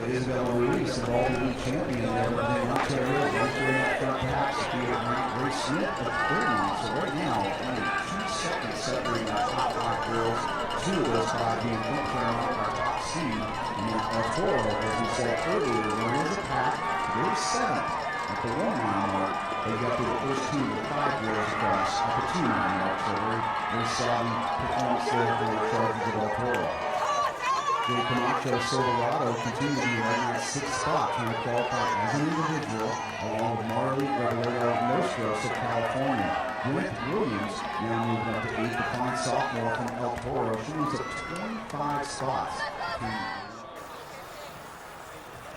Isabella Ruiz, the all league champion there, and then Ontario entering that front pack, Sophia Grant, Grace Smith of Prelims. So right now, only 2 seconds separating our top 5 girls, 2 of those 5 being from Claremont, our top seed, and then El Toro, as we said earlier, running as a pack, they're 7th at the 1 mile mark. They got to the first 2 of the 5 girls across at the 2 mile mark, so very savvy performance there for the Chargers of El Toro. Jay Camacho Silverado continues to be right in that 6th spot, trying to qualify as an individual, along with Marley Revelero Nostros of California. Gwyneth Williams now moving up to 8th, the fine sophomore from El Toro. She moves up 25 spots.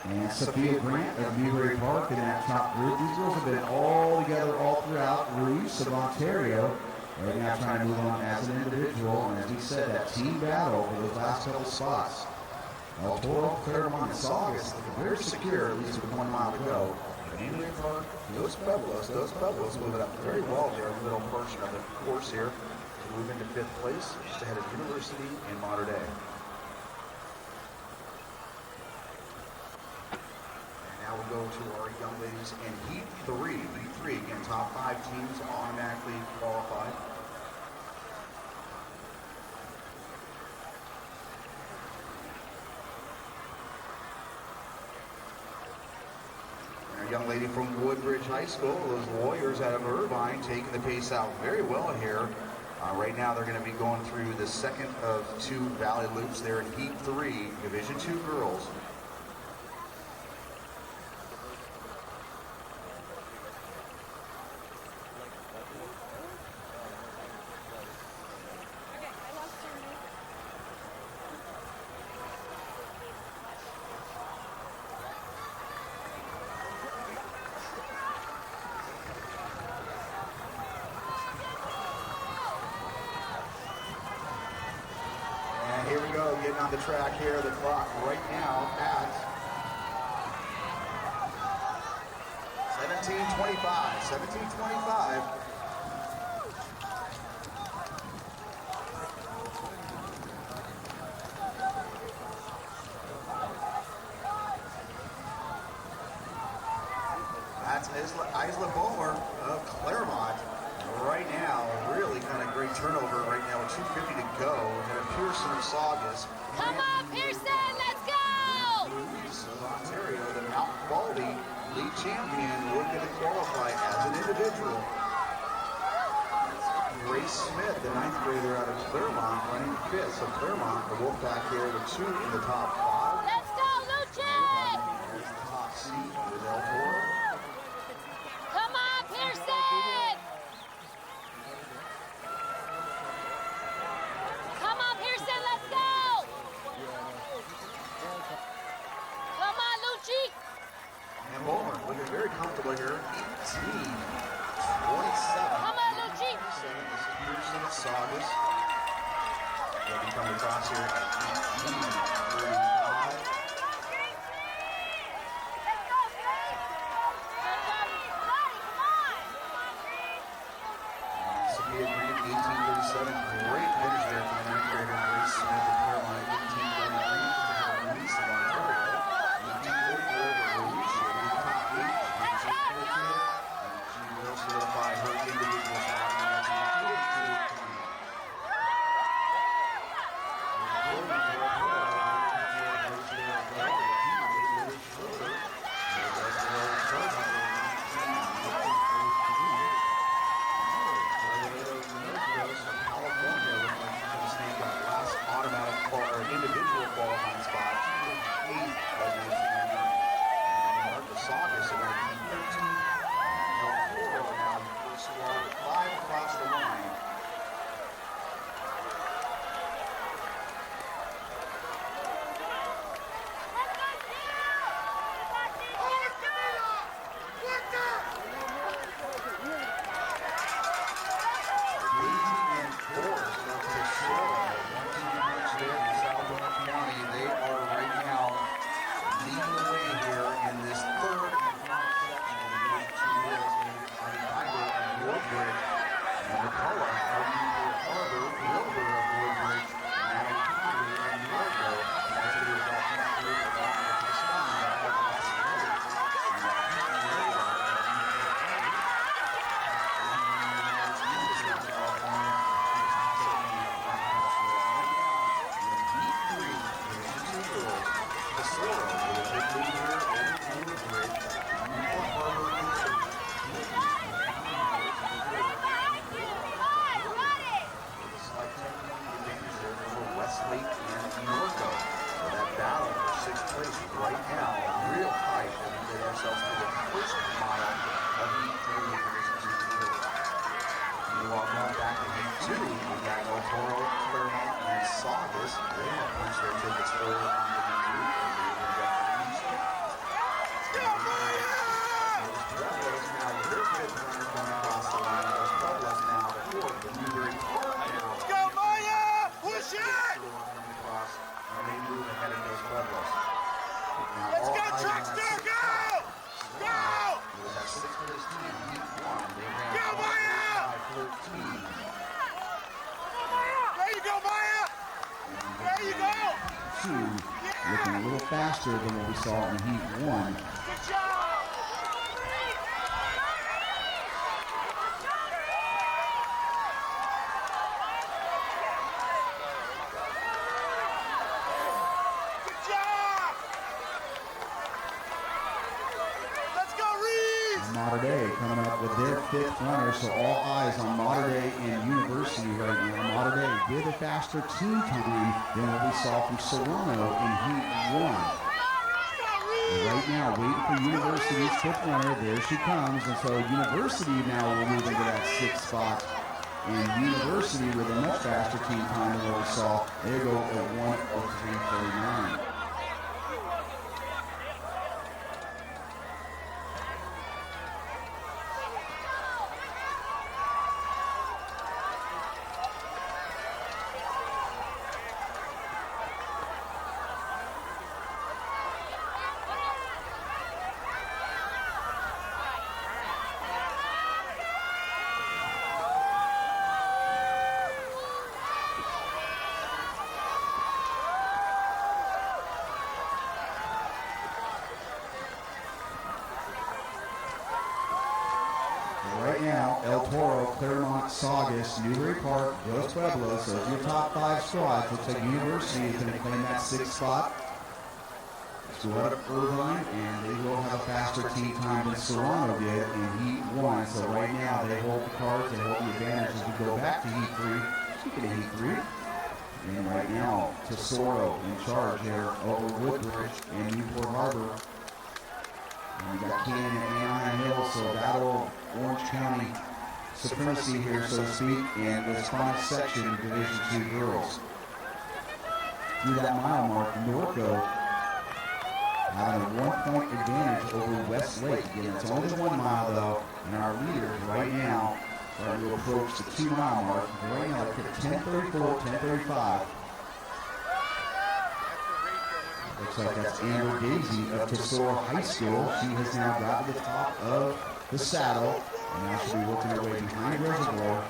And Sophia Grant of Newbury Park in that top group. These girls have been all together all throughout. Ruiz of Ontario right now trying to move on as an individual. And as we said, that team battle for those last couple spots. El Toro, Claremont, and Saugus looking very secure, at least with 1 mile to go. But Newbury Park, those Pueblos moving up very well there in the middle portion of the course here to move into 5th place, just ahead of University and Mater Dei. Now we go to our young ladies in Heat 3. Heat 3, again, top 5 teams automatically qualified. And our young lady from Woodbridge High School, those Warriors out of Irvine, taking the pace out very well here. Right now they're going to be going through the 2nd of 2 Valley Loops there in Heat 3, Division 2 girls. Here we go, getting on the track here. The clock right now at 17:25. 17:25. That's Isla Bowler of Claremont. Right now, really kind of great turnover right now with 2:50 to go. And Pearson of Saugus. Come on, Pearson, let's go! Ruiz of Ontario, the Mount Baldy league champion, would get to qualify as an individual. Grace Smith, the 9th grader out of Claremont, running 5th. So Claremont, the Wolfpack here, the 2 in the top 5. Let's go, Lucci! There's the top seed with El Toro. Come on, Pearson! Come on, Pearson, let's go! Come on, Lucci! And Bowler looking very comfortable here. 18-27. Come on, Lucci! This is Pearson of Saugus. They'll be coming across here at 18-35. Sophia Grant, 18-37. Great finish there for the 9th grader. Grace Smith of Carolina, 18-33. Ruiz of Ontario, 18-44. Ruiz will be the top 8. She will solidify her individual spot in that team. 22-22. Individual qualifier 2. We've got El Toro, Claremont, and Saugus. They have punched their tickets forward on the group. Let's go, Maya! Those Pueblos now with their 5th runner coming across the line. Those Pueblos now the 4th. The Newberry Park now. Let's go, Maya! Push it! Coming across, and they move ahead of those Pueblos. Now, Let's go, all Truckster! eyes Go! Go! It was that 6th-place team, Heat 1. They ran Go, Maya! by 14. There you go, Maya! There you go! 2, looking a little faster than what we saw in Heat 1. Good job! Good job! Let's go, Reeves! Mater Dei coming up with their 5th runner, so all eyes on Mater Dei and University right now. Mater Dei with a faster team time than what we saw from Serrano in Heat 1. And right now, waiting for University's 5th runner. There she comes, and so University now will move into that 6th spot. And University with a much faster team time than what we saw. They go at 1:03.39. Right now, El Toro, Claremont, Saugus, Newberry Park, Dos Pueblos, those are your top 5 squads. Looks like University is going to claim that 6th spot. Let's go out of Irvine, and they will have a faster team time than Serrano did in Heat 1. So right now, they hold the cards, they hold the advantage as we go back to Heat 3. Speaking of Heat 3, and right now, Tesoro in charge here over Woodbridge and Newport Harbor. And we got Cannon and Anaheim Hills, so battle Orange County supremacy here, so to speak, and this final section, Division II girls. Through that mile mark, Norco having a 1-point advantage over Westlake. Again, it's only 1 mile though, and our leaders right now are to approach the 2-mile mark. Right now, they're at 10:34, 10:35. Looks like that's Amber Daisy of Tesoro High School. She has now got to the top of the saddle, and now she'll be working her way behind Reservoir.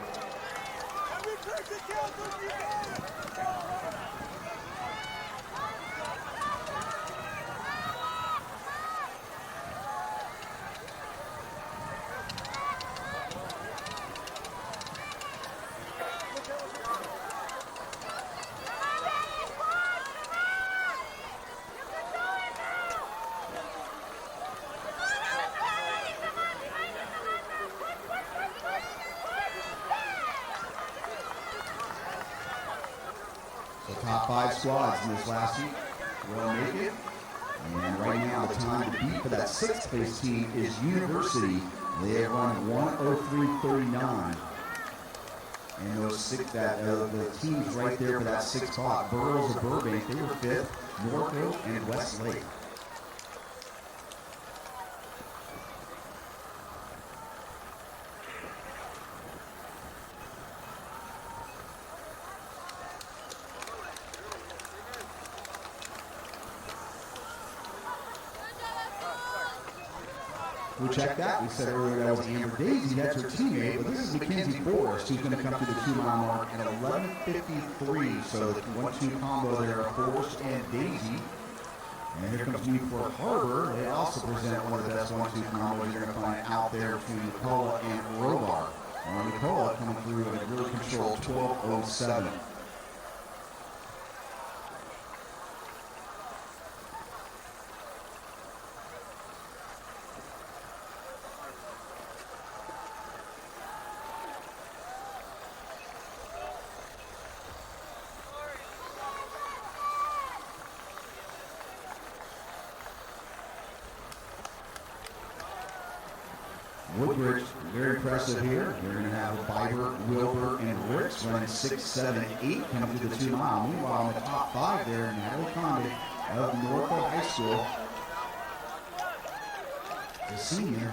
The top 5 squads in this last heat will make it. And right now, the time to beat for that 6th place team is University. They have run 1:03.39. And those the teams right there for that 6th spot, Burroughs of Burbank, they were 5th, Norco and Westlake. We checked that. We said earlier that was Amber Daisy. That's her teammate. But this is Mackenzie Forrest, who's going to come through the 2-mile mark at 11:53. So the 1-2 combo there of Forrest and Daisy. And here comes Newport Harbor. They also present one of the best 1-2 combos you're going to find out there between Nicola and Robar. Nicola coming through at a really controlled 12:07. Woodbridge Very impressive here. We're going to have Biber, Wilbur, and Ricks running 6, 7, 8 coming through the 2 mile. Meanwhile, in the top 5 there, Natalie Condit of Norfolk High School, the senior.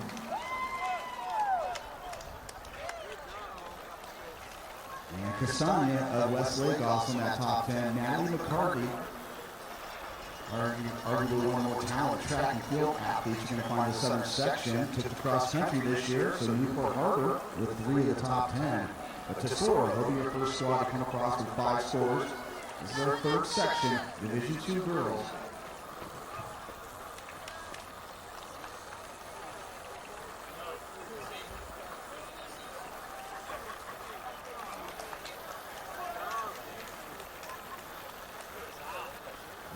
And Cassania of Westlake also in that top 10. Natalie McCarthy, arguably one of the more talented track and field athletes you're going to find in the southern section. Took the cross country this year, so Newport Harbor with 3 of the top 10. But Tesoro, they'll be your first squad to come across with 5 scores. This is our 3rd section, Division II girls.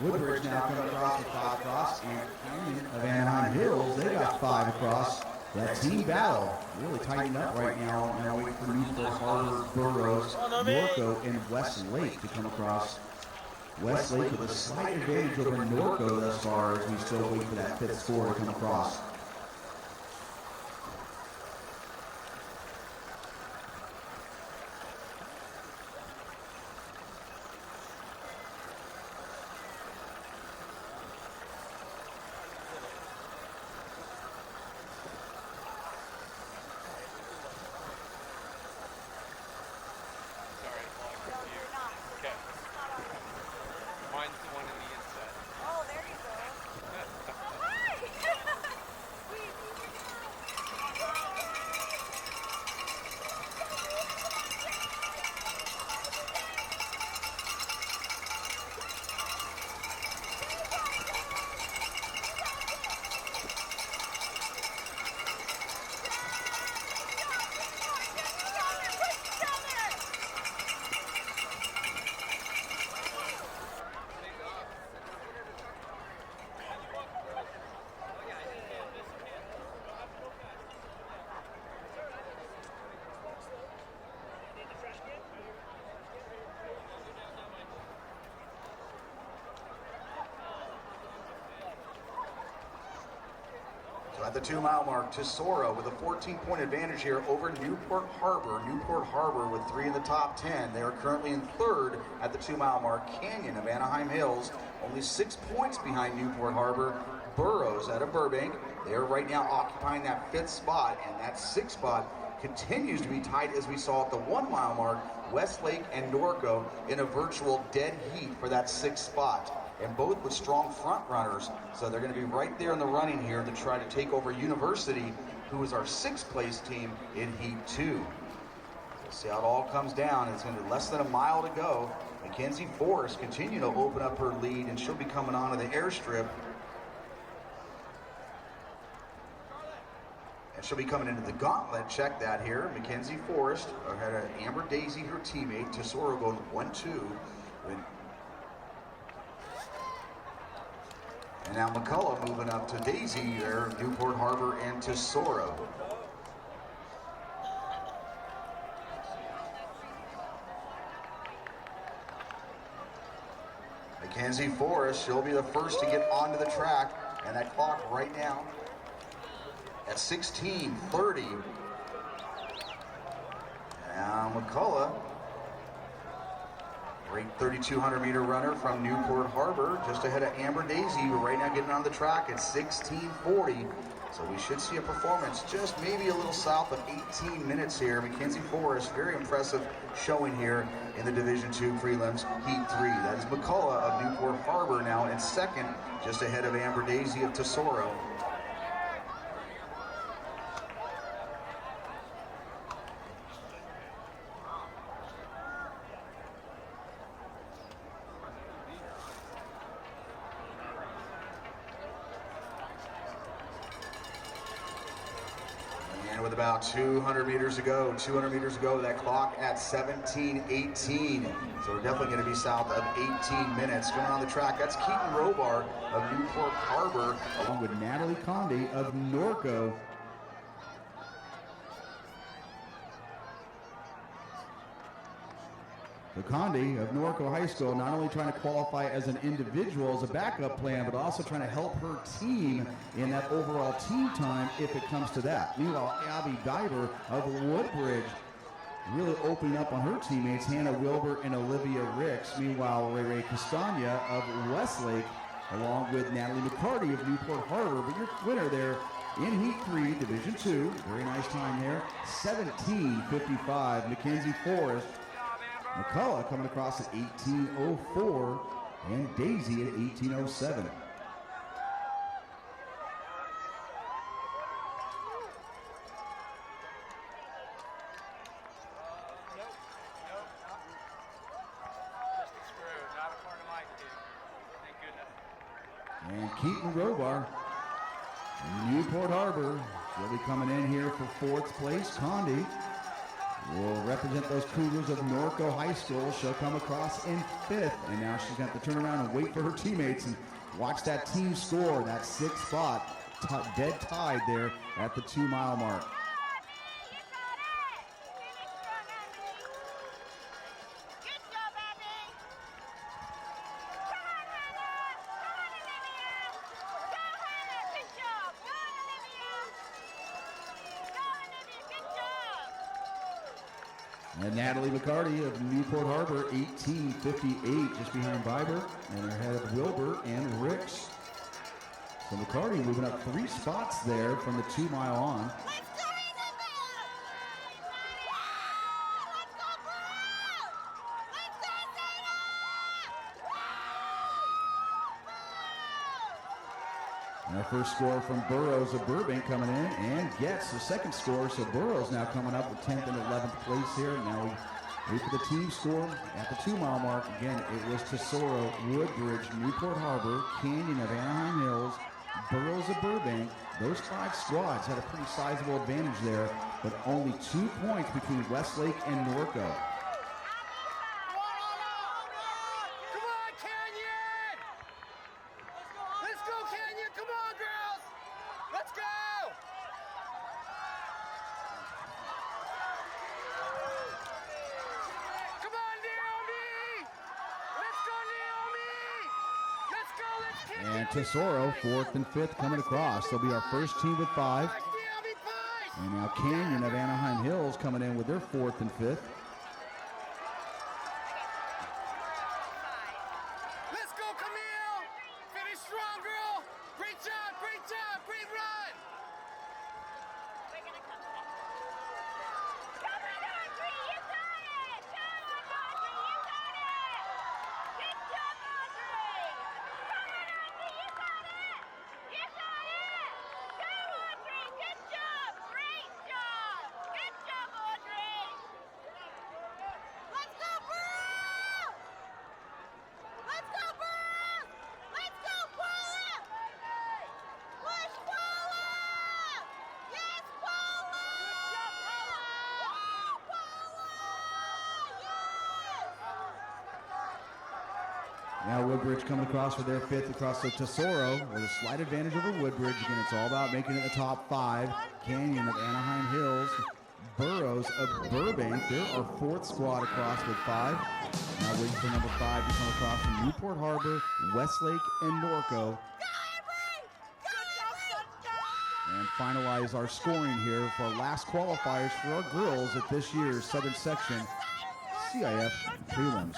Woodbridge now coming across with 5 across, and Canyon of Anaheim Hills, they got 5 across. That team battle really tightened up right now. Now waiting for Newport Harbor, Burroughs, Norco, and Westlake to come across. Westlake with a slight advantage over Norco thus far as we still wait for that 5th score to come across. At the 2 mile mark, Tesoro with a 14-point advantage here over Newport Harbor. Newport Harbor with 3 in the top 10. They are currently in 3rd at the 2 mile mark. Canyon of Anaheim Hills only 6 points behind Newport Harbor. Burroughs out of Burbank, they are right now occupying that 5th spot, and that 6th spot continues to be tight as we saw at the 1 mile mark. Westlake and Norco in a virtual dead heat for that 6th spot. And both with strong front runners, so they're going to be right there in the running here to try to take over University, who is our 6th place team in Heat 2. We'll see how it all comes down. It's going to be less than a mile to go. Mackenzie Forrest continue to open up her lead, and she'll be coming onto the airstrip. And she'll be coming into the gauntlet. Check that here. Mackenzie Forrest ahead of Amber Daisy, her teammate. Tesoro going 1-2. And now McCullough moving up to Daisy there, Newport Harbor and Tesoro. Mackenzie Forrest, she'll be the first to get onto the track, and that clock right now at 16:30. Now McCullough, great 3,200 meter runner from Newport Harbor, just ahead of Amber Daisy, who right now getting on the track at 16:40. So we should see a performance just maybe a little south of 18 minutes here. Mackenzie Forrest, very impressive showing here in the Division II Prelims Heat 3. That is McCullough of Newport Harbor now in 2nd, just ahead of Amber Daisy of Tesoro. With about 200 meters to go, that clock at 17:18. So we're definitely going to be south of 18 minutes. Coming on the track, that's Keaton Robar of Newport Harbor, along with Natalie Conde of Norco. Condi of Norco High School not only trying to qualify as an individual, as a backup plan, but also trying to help her team in that overall team time if it comes to that. Meanwhile, Abby Guyver of Woodbridge really opening up on her teammates, Hannah Wilbur and Olivia Ricks. Meanwhile, Ray Castagna of Westlake, along with Natalie McCarty of Newport Harbor. But your winner there in Heat 3, Division 2, very nice time there, 17:55. Mackenzie Forrest, McCullough coming across at 18:04, and Daisy at 18:07. And Keaton Robar, Newport Harbor, will be coming in here for 4th place. Condi will represent those Cougars of Norco High School. She'll come across in 5th, and now she's going to have to turn around and wait for her teammates and watch that team score, that 6th spot, dead tied there at the 2-mile mark. And Natalie McCarty of Newport Harbor, 18:58, just behind Viber, and ahead of Wilbur and Ricks. So McCarty moving up 3 spots there from the 2-mile on. And our first score from Burroughs of Burbank coming in and gets the second score. So Burroughs now coming up with 10th and 11th place here. Now we wait for the team score at the 2-mile mark. Again, it was Tesoro, Woodbridge, Newport Harbor, Canyon of Anaheim Hills, Burroughs of Burbank. Those 5 squads had a pretty sizable advantage there, but only 2 points between Westlake and Norco. And Tesoro, 4th and 5th coming across. They'll be our first team with 5. And now Canyon of Anaheim Hills coming in with their 4th and 5th. Let's go, Camille! Finish strong, girl! Great job, great run! We're gonna come second. Come on, Audrey, you got it! Come on, Audrey, you got it! Good job, Audrey! Come on, Audrey, you got it! You got it! Go, Audrey! Good job! Great job! Good job, Audrey! Let's go, Burrow! Let's go, Burrow! Let's go, Paula! Push, Paula! Yes, Paula! Woo, Paula! Yes! Now Woodbridge coming across for their 5th across the Tesoro with a slight advantage over Woodbridge. Again, it's all about making it the top 5. Canyon of Anaheim Hills, Burroughs of Burbank. They're our 4th squad across with 5. Now waiting for number 5 to come across from Newport Harbor, Westlake, and Norco. And finalize our scoring here for our last qualifiers for our girls at this year's Southern Section CIF Prelims.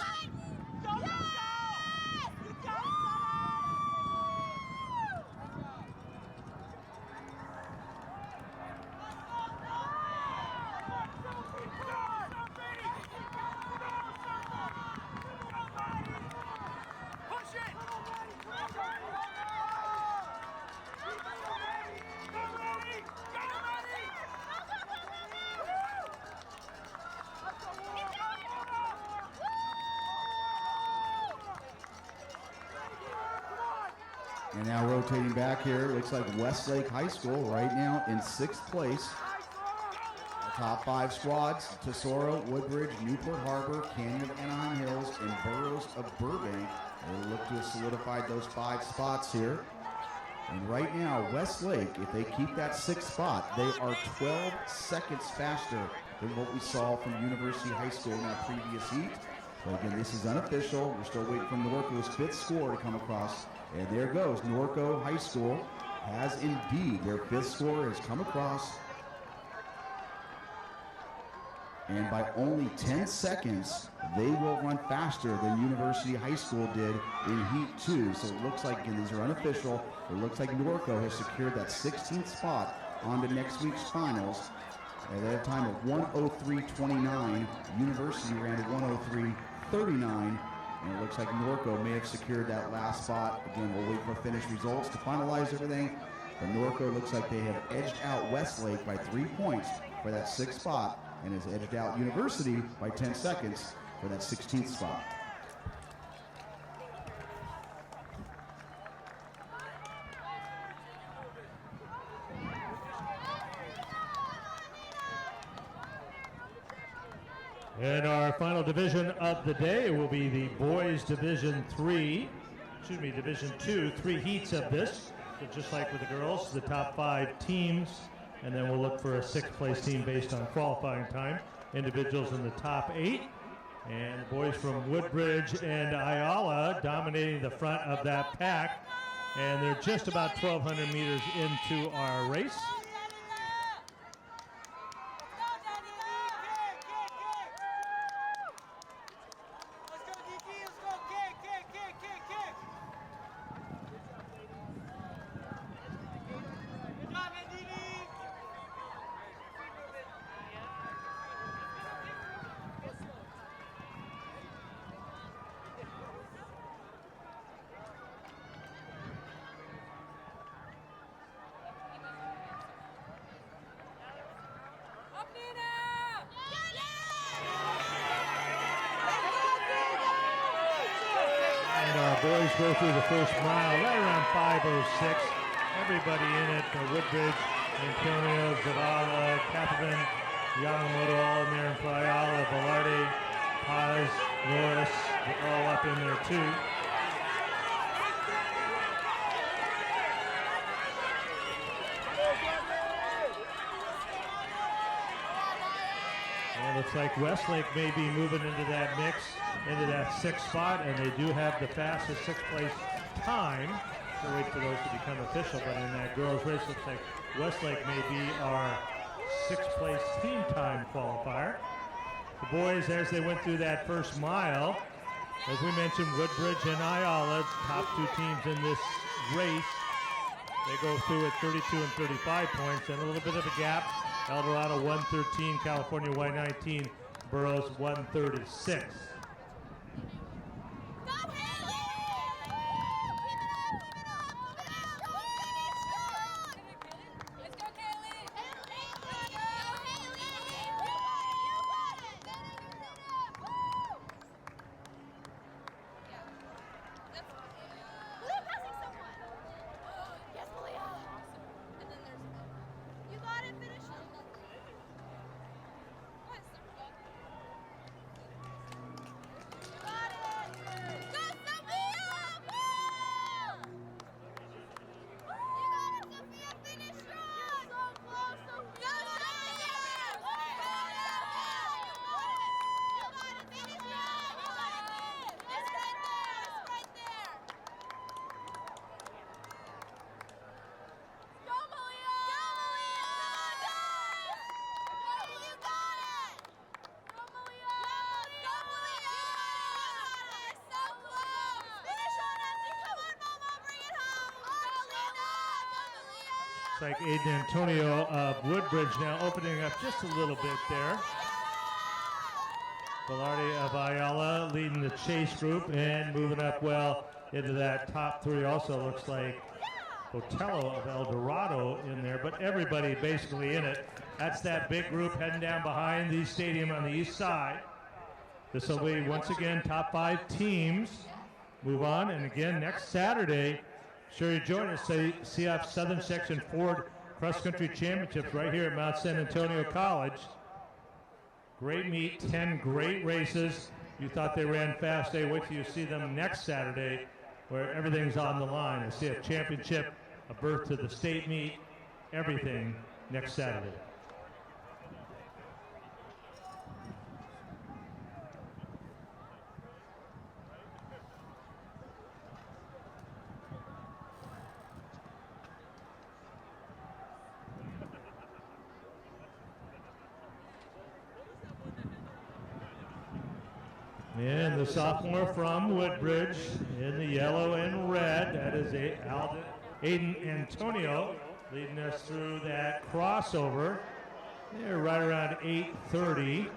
And now rotating back here, looks like Westlake High School right now in 6th place. Our top 5 squads, Tesoro, Woodbridge, Newport Harbor, Canyon of Anaheim Hills, and Burroughs of Burbank. They'll look to have solidified those 5 spots here. And right now, Westlake, if they keep that 6th spot, they are 12 seconds faster than what we saw from University High School in that previous heat. But again, this is unofficial. We're still waiting for Norco's fifth score to come across. And there goes. Norco High School has indeed, their fifth score has come across. And by only 10 seconds, they will run faster than University High School did in Heat 2. So it looks like, again, these are unofficial. It looks like Norco has secured that 16th spot on to next week's finals. At a time of 1:03.29, University ran at 1:03.39. And it looks like Norco may have secured that last spot. Again, we'll wait for finished results to finalize everything. But Norco looks like they have edged out Westlake by 3 points for that 6th spot and has edged out University by 10 seconds for that 16th spot. And our final division of the day will be the boys Division 2, 3 heats of this. So just like with the girls, the top 5 teams, and then we'll look for a 6th place team based on qualifying time. Individuals in the top 8, and the boys from Woodbridge and Ayala dominating the front of that pack. And they're just about 1,200 meters into our race. Boys go through the first mile right around 5:06. Everybody in it, Woodbridge, Antonio, Zavala, Capavan, Yamamoto, all in there, and Ayala, Velarde, Paz, Norris, they're all up in there too. And it looks like Westlake may be moving into that mix, into that 6th spot, and they do have the fastest 6th place time. We'll wait for those to become official, but in that girls race, looks like Westlake may be our 6th place team time qualifier. The boys, as they went through that first mile, as we mentioned, Woodbridge and Ayala, top 2 teams in this race. They go through at 32 and 35 points, and a little bit of a gap. El Dorado 113, California Y19, Burroughs 136. Like Aiden Antonio of Woodbridge now opening up just a little bit there. Velarde of Ayala leading the chase group and moving up well into that top 3. Also looks like Botello of El Dorado in there, but everybody basically in it. That's that big group heading down behind the stadium on the east side. This will be once again top 5 teams move on, and again next Saturday, sure you join us, CF Southern Section Ford Cross Country Championships right here at Mount San Antonio College. Great meet, 10 great races. You thought they ran fast. Hey, wait till you see them next Saturday where everything's on the line. A CF Championship, a berth to the state meet, everything next Saturday. And the sophomore from Woodbridge in the yellow and red, that is Aiden Antonio, leading us through that crossover. They're right around 8:30.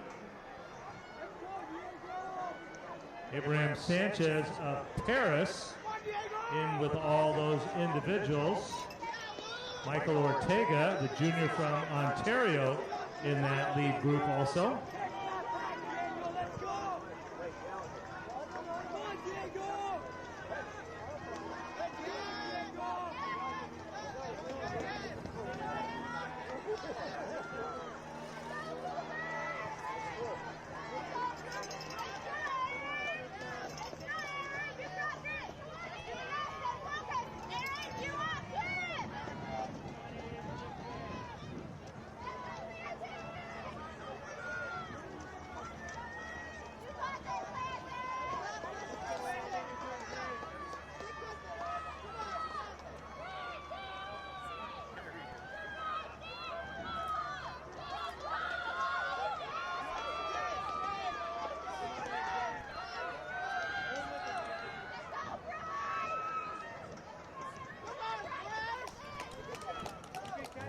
Abraham Sanchez of Paris in with all those individuals. Michael Ortega, the junior from Ontario, in that lead group also.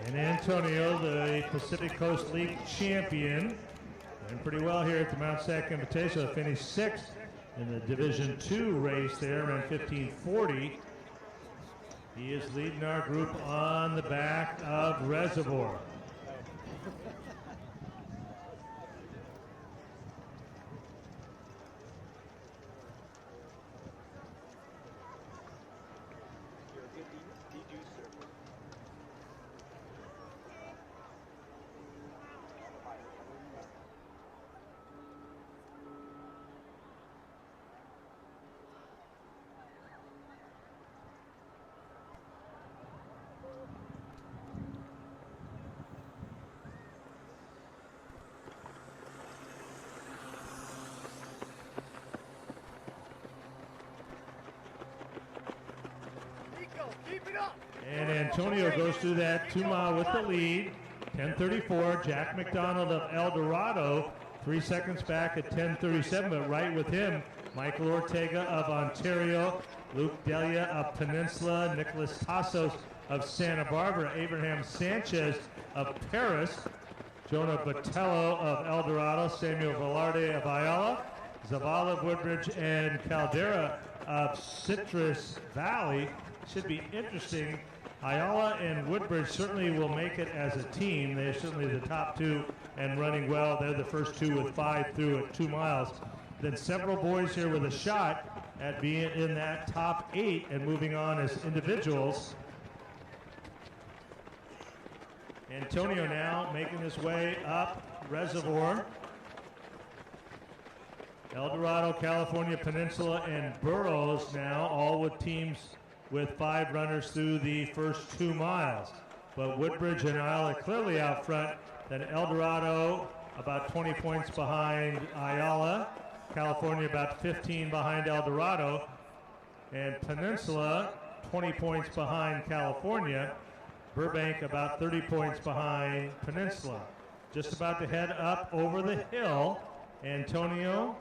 And Antonio, the Pacific Coast League champion, doing pretty well here at the Mount Sac Invitational. Finished 6th in the Division II race there, around 15:40. He is leading our group on the back of Reservoir. And Antonio goes through that 2 mile with the lead. 10:34. Jack McDonald of El Dorado, 3 seconds back at 10:37, but right with him, Michael Ortega of Ontario, Luke Delia of Peninsula, Nicholas Tassos of Santa Barbara, Abraham Sanchez of Paris, Jonah Botello of El Dorado, Samuel Velarde of Ayala, Zavala of Woodbridge, and Caldera of Citrus Valley. Should be interesting. Ayala and Woodbridge certainly will make it as a team. They're certainly the top two and running well. They're the first two with 5 through at 2 miles. Then several boys here with a shot at being in that top 8 and moving on as individuals. Antonio now making his way up Reservoir. El Dorado, California Peninsula, and Burroughs now all with teams with 5 runners through the first 2 miles. But Woodbridge and Ayala clearly out front. Then El Dorado about 20 points behind Ayala. California about 15 behind El Dorado. And Peninsula 20 points behind California. Burbank about 30 points behind Peninsula. Just about to head up over the hill. Antonio,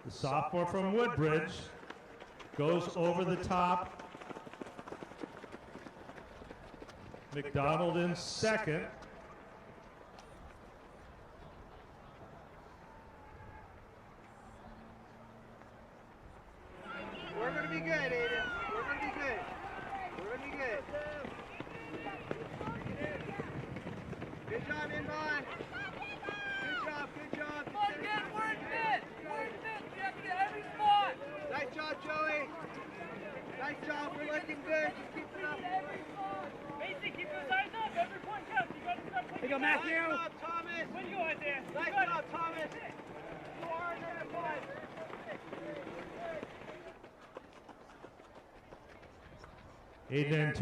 the sophomore from Woodbridge, goes over the top. McDonald in second. We're going to be good, Aiden. We're going to be good. We're going to be good. Good job, Inbon. Good job, good job. Come on, kid, work it! Work it! You have to get every spot! Nice job, Joey. Nice job. We're looking good. Just keep it up. Macy, keep those eyes up. Every point counts. You got to start picking. Go, Matthew. Nice job, Thomas. Way to go, Isaiah. Nice job, Thomas. You are under the five. Aiden